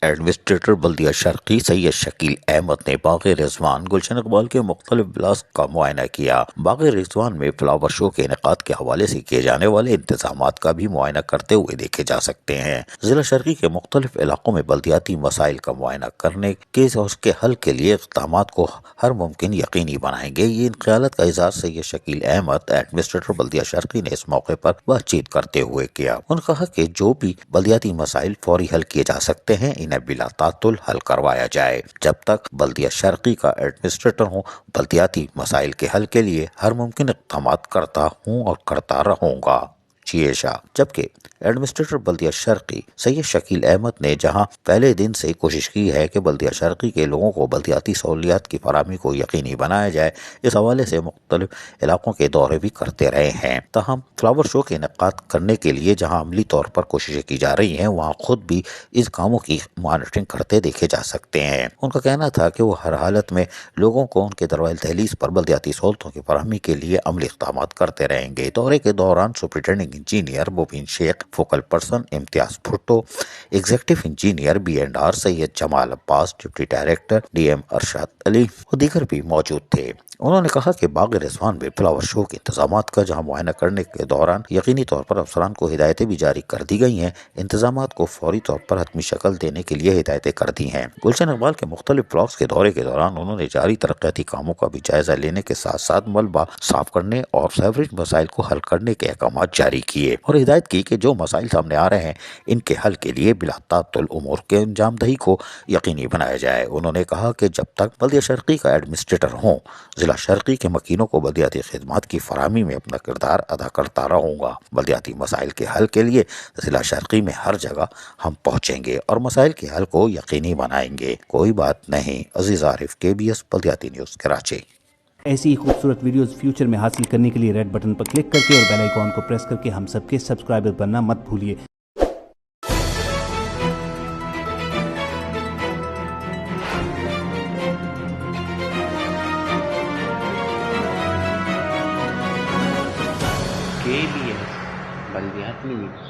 Administrator بلدیہ شرقی سید شکیل احمد نے باغ رضوان گلشن اقبال کے مختلف بلاکس کا معائنہ کیا۔ باغ رضوان میں فلاور شو کے انعقاد کے حوالے سے کیے جانے والے انتظامات کا بھی معائنہ کرتے ہوئے دیکھے جا سکتے ہیں۔ ضلع شرقی کے مختلف علاقوں میں بلدیاتی مسائل کا معائنہ کرنے کے اور اس کے حل کے لیے اقدامات کو ہر ممکن یقینی بنائیں گے۔ یہ ان خیالات کا اظہار سید شکیل احمد ایڈمنسٹریٹر بلدیہ شرقی نے اس موقع پر بات چیت کرتے ہوئے کیا۔ انہوں نے کہا کہ جو بھی بلدیاتی مسائل فوری حل کیے جا سکتے ہیں انہیں بلا تعطل حل کروایا جائے۔ جب تک بلدیہ شرقی کا ایڈمنسٹریٹر ہوں، بلدیاتی مسائل کے حل کے لیے ہر ممکن اقدامات کرتا ہوں اور کرتا رہوں گا۔ جبکہ ایڈمنسٹریٹر بلدیہ شرقی سید شکیل احمد نے جہاں پہلے دن سے کوشش کی ہے کہ بلدیہ شرقی کے لوگوں کو بلدیاتی سہولیات کی فراہمی کو یقینی بنایا جائے، اس حوالے سے مختلف علاقوں کے دورے بھی کرتے رہے ہیں۔ تاہم فلاور شو کے انعقاد کرنے کے لیے جہاں عملی طور پر کوششیں کی جا رہی ہیں، وہاں خود بھی اس کاموں کی مانیٹرنگ کرتے دیکھے جا سکتے ہیں۔ ان کا کہنا تھا کہ وہ ہر حالت میں لوگوں کو ان کے دروازے تحلیل پر بلدیاتی سہولتوں کی فراہمی کے لیے عملی اقدامات کرتے رہیں گے۔ دورے کے دوران سپرنٹینڈنگ انجینئر مبین شیخ، فوکل پرسن امتیاز بھٹو، ایگزیکٹو انجینئر B&R سید جمال عباس، deputy director DM Irshad Ali اور دیگر بھی موجود تھے۔ انہوں نے کہا کہ باغ رضوان میں فلاور شو کے انتظامات کا جہاں معائنہ کرنے کے دوران یقینی طور پر افسران کو ہدایتیں بھی جاری کر دی گئی ہیں، انتظامات کو فوری طور پر حتمی شکل دینے کے لیے ہدایتیں کر دی ہیں۔ گلشن اقبال کے مختلف بلاکس کے دورے کے دوران انہوں نے جاری ترقیاتی کاموں کا بھی جائزہ لینے کے ساتھ ساتھ ملبہ صاف کرنے اور سیوریج مسائل کو حل کرنے کے احکامات جاری کیے اور ہدایت کی کہ جو مسائل سامنے آ رہے ہیں ان کے حل کے لیے بلا تعطل امور کے انجام دہی کو یقینی بنایا جائے۔ انہوں نے کہا کہ جب تک بلدیہ شرقی کا ایڈمنسٹریٹر ہوں، ضلع شرقی کے مکینوں کو بلدیاتی خدمات کی فراہمی میں اپنا کردار ادا کرتا رہوں گا۔ بلدیاتی مسائل کے حل کے لیے ضلع شرقی میں ہر جگہ ہم پہنچیں گے اور مسائل کے حل کو یقینی بنائیں گے۔ کوئی بات نہیں۔ عزیز عارف، KBS بلدیاتی نیوز کراچی۔ ایسی ہی خوبصورت ویڈیوز فیوچر میں حاصل کرنے کے لیے ریڈ بٹن پر کلک کر کے اور بیل آئیکن کو پریس کر کے ہم سب کے سبسکرائبر بننا مت بھولیے۔ KBS بلدیاتی نیوز۔